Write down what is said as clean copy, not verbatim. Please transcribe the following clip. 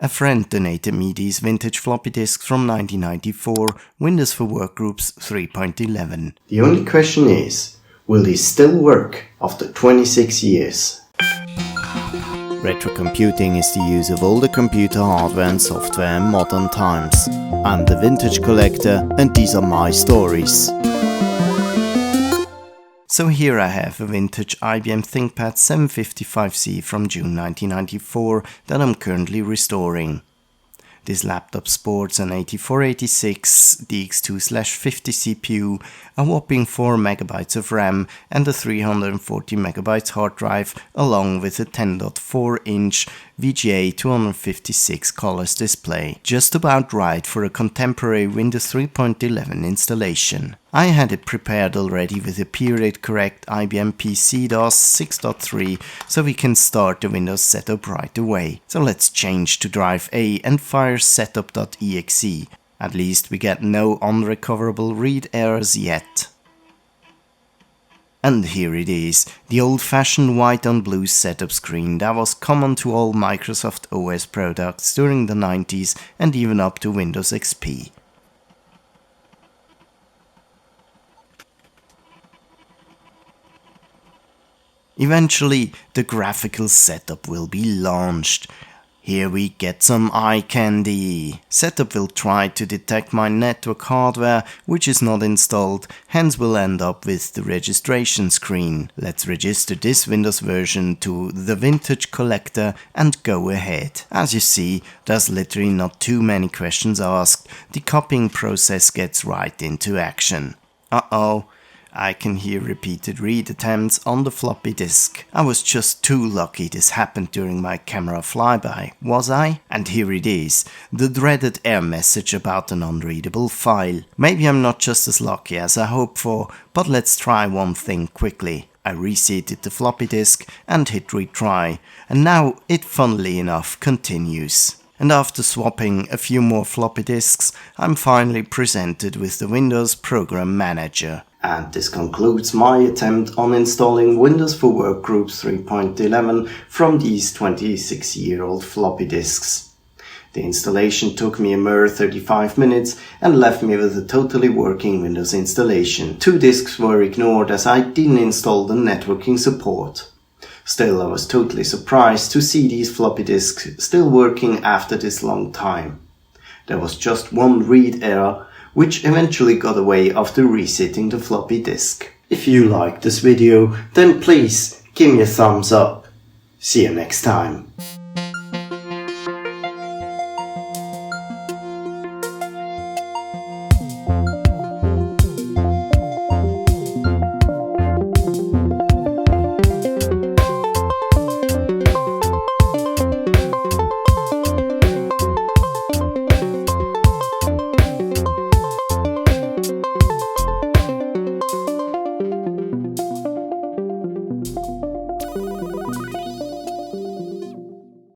A friend donated me these vintage floppy disks from 1994, Windows for Workgroups 3.11. The only question is, will these still work after 26 years? Retrocomputing is the use of older computer hardware and software in modern times. I'm the Vintage Collector and these are my stories. So here I have a vintage IBM ThinkPad 755C from June 1994 that I'm currently restoring. This laptop sports an 8486 DX2/50 CPU, a whopping 4 MB of RAM and a 340 MB hard drive, along with a 10.4-inch VGA 256 colors display. Just about right for a contemporary Windows 3.11 installation. I had it prepared already with a period correct IBM PC-DOS 6.3 so we can start the Windows setup right away. So let's change to drive A and fire setup.exe. At least we get no unrecoverable read errors yet. And here it is, the old-fashioned white on blue setup screen that was common to all Microsoft OS products during the 90s and even up to Windows XP. Eventually, the graphical setup will be launched. Here we get some eye candy. Setup will try to detect my network hardware, which is not installed, hence we'll end up with the registration screen. Let's register this Windows version to the Vintage Collector and go ahead. As you see, there's literally not too many questions asked. The copying process gets right into action. Uh-oh. I can hear repeated read attempts on the floppy disk. I was just too lucky this happened during my camera flyby, was I? And here it is, the dreaded error message about an unreadable file. Maybe I'm not just as lucky as I hoped for, but let's try one thing quickly. I reseated the floppy disk and hit retry, and now it funnily enough continues. And after swapping a few more floppy disks, I'm finally presented with the Windows Program Manager. And this concludes my attempt on installing Windows for Workgroups 3.11 from these 26-year-old floppy disks. The installation took me a mere 35 minutes and left me with a totally working Windows installation. 2 disks were ignored as I didn't install the networking support. Still, I was totally surprised to see these floppy disks still working after this long time. There was just one read error, which eventually got away after resetting the floppy disk. If you liked this video, then please give me a thumbs up. See you next time.